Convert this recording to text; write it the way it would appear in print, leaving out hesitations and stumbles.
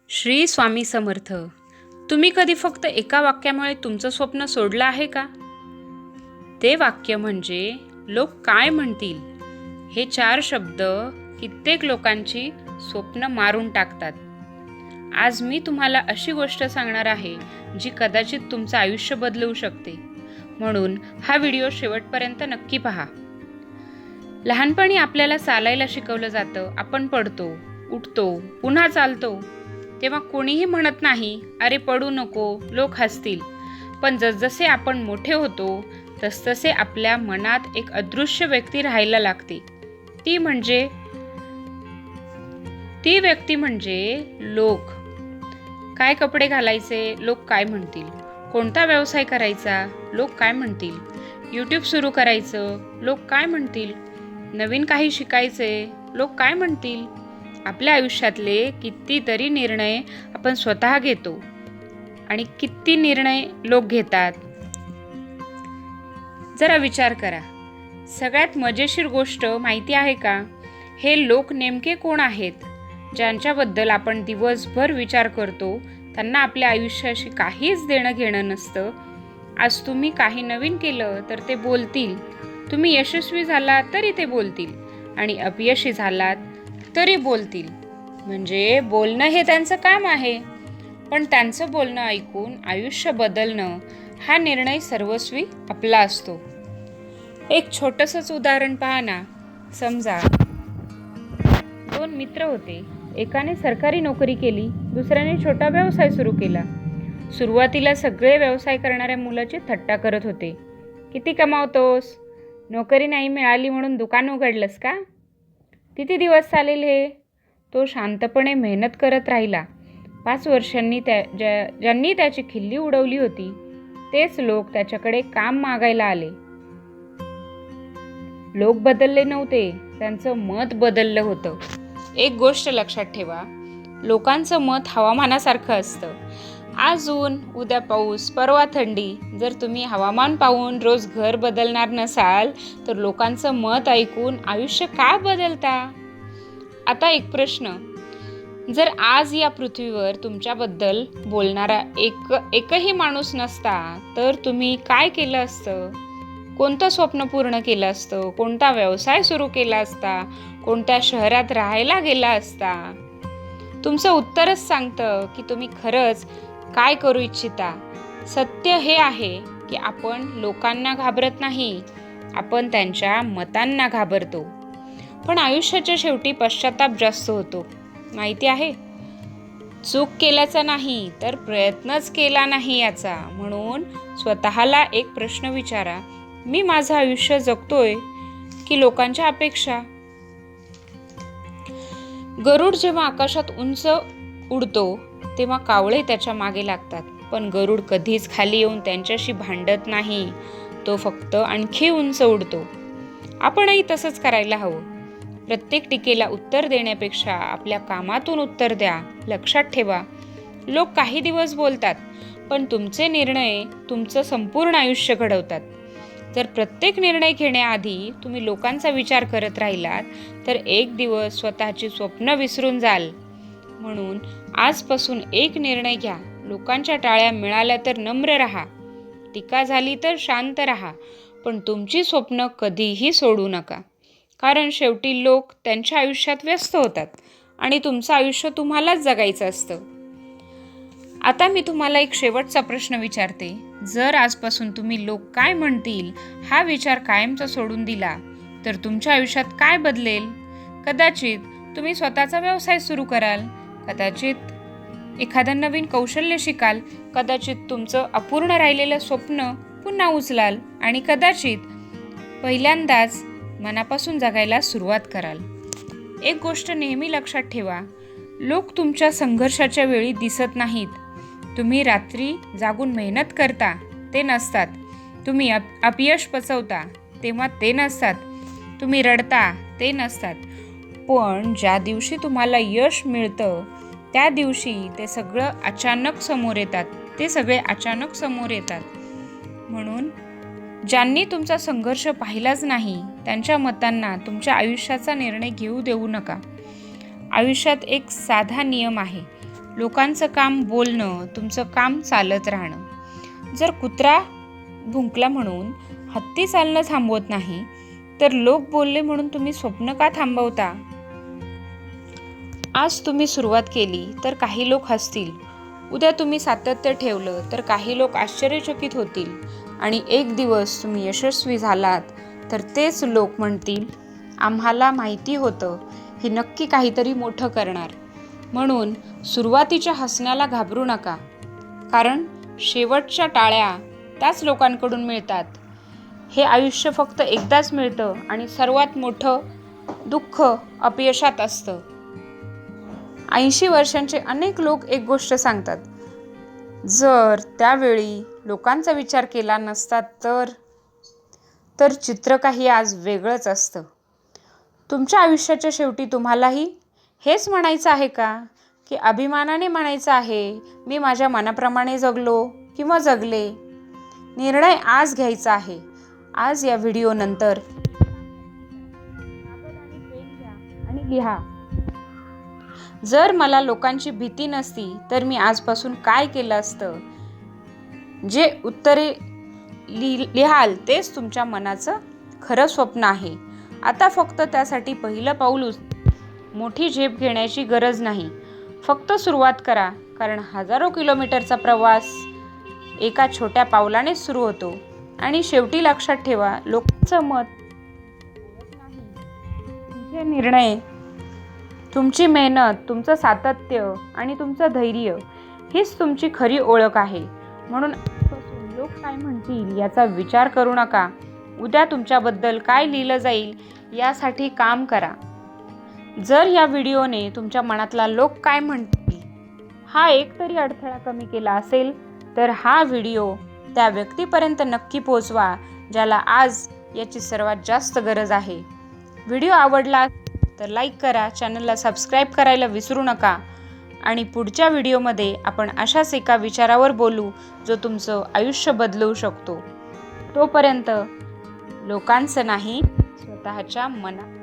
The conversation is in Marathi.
श्री स्वामी समर्थ. तुम्ही कधी फक्त एका वाक्यामुळे तुमचं स्वप्न सोडलं आहे का? ते वाक्य म्हणजे लोक काय म्हणतील. हे 4 शब्द कित्येक लोकांची स्वप्न मारून टाकतात. आज मी तुम्हाला अशी गोष्ट सांगणार आहे जी कदाचित तुमचं आयुष्य बदलवू शकते. म्हणून हा व्हिडिओ शेवटपर्यंत नक्की पहा. लहानपणी आपल्याला चालायला शिकवलं जातं. आपण पडतो, उठतो, पुन्हा चालतो. तेव्हा कोणीही म्हणत नाही, अरे पडू नको, लोक हसतील. पण जसजसे आपण मोठे होतो तसतसे आपल्या मनात एक अदृश्य व्यक्ती राहायला लागते. ती व्यक्ती म्हणजे लोक. काय कपडे घालायचे, लोक काय म्हणतील. कोणता व्यवसाय करायचा, लोक काय म्हणतील. यूट्यूब सुरू करायचं, लोक काय म्हणतील. नवीन काही शिकायचे, लोक काय म्हणतील. आपल्या आयुष्यातले कितीतरी निर्णय आपण स्वतः घेतो आणि किती निर्णय लोक घेतात. जरा विचार करा. सगळ्यात मजेशीर गोष्ट माहिती आहे का? हे लोक नेमके कोण आहेत? ज्यांच्याबद्दल आपण दिवसभर विचार करतो त्यांना आपल्या आयुष्याशी काहीच देणं घेणं नसतं. आज तुम्ही काही नवीन केलं तर ते बोलतील. तुम्ही यशस्वी झालात तरी ते बोलतील आणि अपयशी झालात तरी बोलतील. म्हणजे बोलणं हे त्यांचं काम आहे. पण त्यांचं बोलणं ऐकून आयुष्य बदलणं हा निर्णय सर्वस्वी आपला असतो. एक छोटंसंच उदाहरण पहा ना. समजा 2 मित्र होते. एकाने सरकारी नोकरी केली, दुसऱ्याने छोटा व्यवसाय सुरू केला. सुरुवातीला सगळे व्यवसाय करणाऱ्या मुलाची थट्टा करत होते. किती कमावतोस? नोकरी नाही मिळाली म्हणून दुकान उघडलंस का? किती दिवस चालेल हे? तो शांतपणे मेहनत करत राहिला. 5 वर्षांनी ज्यांनी त्याची खिल्ली उडवली होती तेच लोक त्याच्याकडे काम मागायला आले. लोक बदलले नव्हते, त्यांचं मत बदललं होतं. एक गोष्ट लक्षात ठेवा, लोकांचं मत हवामानासारखं असतं. आज ऊन, उद्या पाऊस, परवा थंडी. जर तुम्ही हवामान पाहून रोज घर बदलणार नसाल तर लोकांचं मत ऐकून आयुष्य का बदलता? आता एक प्रश्न. जर आज या पृथ्वीवर तुमच्याबद्दल बोलणारा एकही माणूस नसता तर तुम्ही काय केलं असतं? कोणतं स्वप्न पूर्ण केलं असतं? कोणता व्यवसाय सुरू केला असता? कोणत्या शहरात राहायला गेला असता? तुमचं उत्तरच सांगतं की तुम्ही खरंच काय करू इच्छिता. सत्य हे आहे की आपण लोकांना घाबरत नाही, आपण त्यांच्या मतांना घाबरतो. पण आयुष्याच्या शेवटी पश्चाताप जास्त होतो. माहिती आहे? चूक केल्याचा नाही तर प्रयत्नच केला नाही याचा. म्हणून स्वतःला एक प्रश्न विचारा, मी माझं आयुष्य जगतोय की लोकांच्या अपेक्षा? गरुड जेव्हा आकाशात उंच उडतो तेव्हा कावळे त्याच्या मागे लागतात. पण गरुड कधीच खाली येऊन त्यांच्याशी भांडत नाही, तो फक्त आणखी उंच उडतो. आपणही तसंच करायला हवं. प्रत्येक टीकेला उत्तर देण्यापेक्षा आपल्या कामातून उत्तर द्या. लक्षात ठेवा, लोक काही दिवस बोलतात पण तुमचे निर्णय तुमचं संपूर्ण आयुष्य घडवतात. जर प्रत्येक निर्णय घेण्याआधी तुम्ही लोकांचा विचार करत राहिलात तर एक दिवस स्वतःची स्वप्न विसरून जाल. म्हणून आजपासून एक निर्णय घ्या. लोकांच्या टाळ्या मिळाल्या तर नम्र राहा, टीका झाली तर शांत राहा, पण तुमची स्वप्न कधीही सोडू नका. कारण शेवटी लोक त्यांच्या आयुष्यात व्यस्त होतात आणि तुमचं आयुष्य तुम्हालाच जगायचं असतं. आता मी तुम्हाला एक शेवटचा प्रश्न विचारते. जर आजपासून तुम्ही लोक काय म्हणतील हा विचार कायमचा सोडून दिला तर तुमच्या आयुष्यात काय बदलेल? कदाचित तुम्ही स्वतःचा व्यवसाय सुरू कराल, कदाचित एखादं नवीन कौशल्य शिकाल, कदाचित तुमचं अपूर्ण राहिलेलं स्वप्न पुन्हा उचलाल आणि कदाचित पहिल्यांदाच मनापासून जगायला सुरुवात कराल. एक गोष्ट नेहमी लक्षात ठेवा, लोक तुमच्या संघर्षाच्या वेळी दिसत नाहीत. तुम्ही रात्री जागून मेहनत करता ते नसतात. तुम्ही अपयश पचवता तेव्हा ते नसतात. तुम्ही रडता ते नसतात. पण ज्या दिवशी तुम्हाला यश मिळतं त्या दिवशी ते सगळे अचानक समोर येतात. म्हणून ज्यांनी तुमचा संघर्ष पाहिलाच नाही त्यांच्या मतांना तुमच्या आयुष्याचा निर्णय घेऊ देऊ नका. आयुष्यात एक साधा नियम आहे, लोकांचं काम बोलणं, तुमचं काम चालत राहणं. जर कुत्रा भुंकला म्हणून हत्ती चालणं थांबवत नाही, तर लोक बोलले म्हणून तुम्ही स्वप्न का थांबवता? आज तुम्ही सुरुवात केली तर काही लोक हसतील, उद्या तुम्ही सातत्य ठेवलं तर काही लोक आश्चर्यचकित होतील, आणि एक दिवस तुम्ही यशस्वी झालात तर तेच लोक म्हणतील, आम्हाला माहिती होतं हे नक्की काहीतरी मोठं करणार. म्हणून सुरुवातीच्या हसण्याला घाबरू नका, कारण शेवटच्या टाळ्या त्याच लोकांकडून मिळतात. हे आयुष्य फक्त एकदाच मिळतं आणि सर्वात मोठं दुःख अपयशात असतं. 80 वर्षांचे अनेक लोक एक गोष्ट सांगतात, जर त्यावेळी लोकांचा विचार केला नसता तर चित्र काही आज वेगळंच असतं. तुमच्या आयुष्याच्या शेवटी तुम्हालाही हेच म्हणायचं आहे का, की अभिमानाने म्हणायचं आहे, मी माझ्या मनाप्रमाणे जगलो किंवा जगले? निर्णय आज घ्यायचा आहे. आज या व्हिडिओ नंतर आणि लिहा, जर मला लोकांची भीती नसती तर मी आजपासून काय केलं असतं. जे उत्तरे लिहाल तेच तुमच्या मनाचं खरं स्वप्न आहे. आता फक्त त्यासाठी पहिलं पाऊल मोठी झेप घेण्याची गरज नाही, फक्त सुरुवात करा, कारण हजारो किलोमीटरचा प्रवास एका छोट्या पावलानेच सुरू होतो. आणि शेवटी लक्षात ठेवा, लोकांचं मत नाही, तुमचे निर्णय, तुमची मेहनत, तुमचं सातत्य आणि तुमचं धैर्य हीच तुमची खरी ओळख आहे. म्हणून आजपासून लोक काय म्हणतील याचा विचार करू नका. उद्या तुमच्याबद्दल काय लिहिलं जाईल यासाठी काम करा. जर या व्हिडिओने तुमच्या मनातला लोक काय म्हणतील हा एकतरी अडथळा कमी केला असेल, तर हा व्हिडिओ त्या व्यक्तीपर्यंत नक्की पोहोचवा ज्याला आज याची सर्वात जास्त गरज आहे. व्हिडिओ आवडला तर लाईक करा, चॅनलला सबस्क्राईब करायला विसरू नका. आणि पुढच्या व्हिडिओमध्ये आपण अशाच एका विचारावर बोलू जो तुमचं आयुष्य बदलवू शकतो. तोपर्यंत लोकांचं नाही, स्वतःच्या मनात